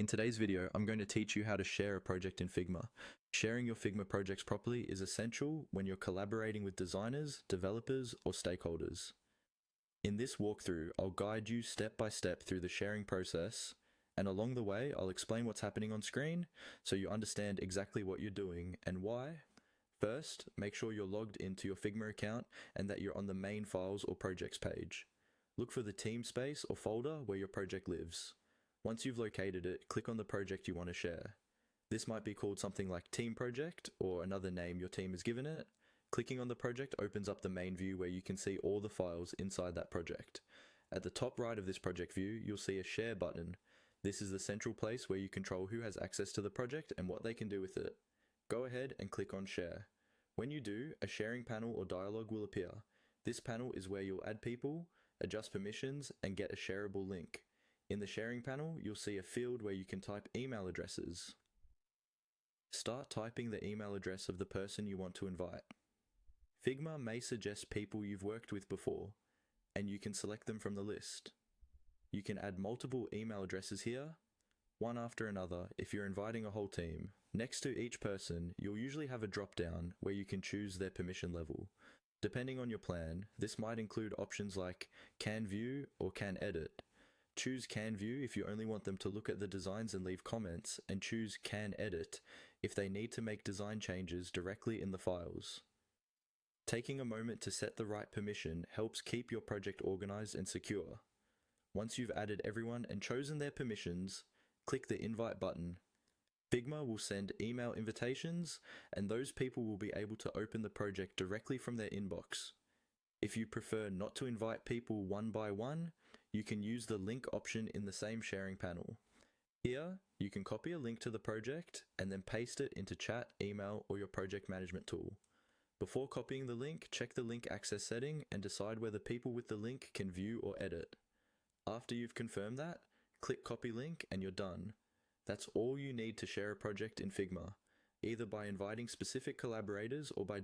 In today's video, I'm going to teach you how to share a project in Figma. Sharing your Figma projects properly is essential when you're collaborating with designers, developers, or stakeholders. In this walkthrough, I'll guide you step by step through the sharing process, and along the way, I'll explain what's happening on screen so you understand exactly what you're doing and why. First, make sure you're logged into your Figma account and that you're on the main files or projects page. Look for the team space or folder where your project lives. Once you've located it, click on the project you want to share. This might be called something like Team Project or another name your team has given it. Clicking on the project opens up the main view where you can see all the files inside that project. At the top right of this project view, you'll see a Share button. This is the central place where you control who has access to the project and what they can do with it. Go ahead and click on Share. When you do, a sharing panel or dialog will appear. This panel is where you'll add people, adjust permissions, and get a shareable link. In the sharing panel, you'll see a field where you can type email addresses. Start typing the email address of the person you want to invite. Figma may suggest people you've worked with before, and you can select them from the list. You can add multiple email addresses here, one after another if you're inviting a whole team. Next to each person, you'll usually have a drop-down where you can choose their permission level. Depending on your plan, this might include options like Can View or Can Edit. Choose Can View if you only want them to look at the designs and leave comments, and choose Can Edit if they need to make design changes directly in the files. Taking a moment to set the right permission helps keep your project organized and secure. Once you've added everyone and chosen their permissions, click the Invite button. Figma will send email invitations, and those people will be able to open the project directly from their inbox. If you prefer not to invite people one by one, you can use the link option in the same sharing panel. Here, you can copy a link to the project and then paste it into chat, email, or your project management tool. Before copying the link, check the link access setting and decide whether people with the link can view or edit. After you've confirmed that, click Copy Link and you're done. That's all you need to share a project in Figma, either by inviting specific collaborators or by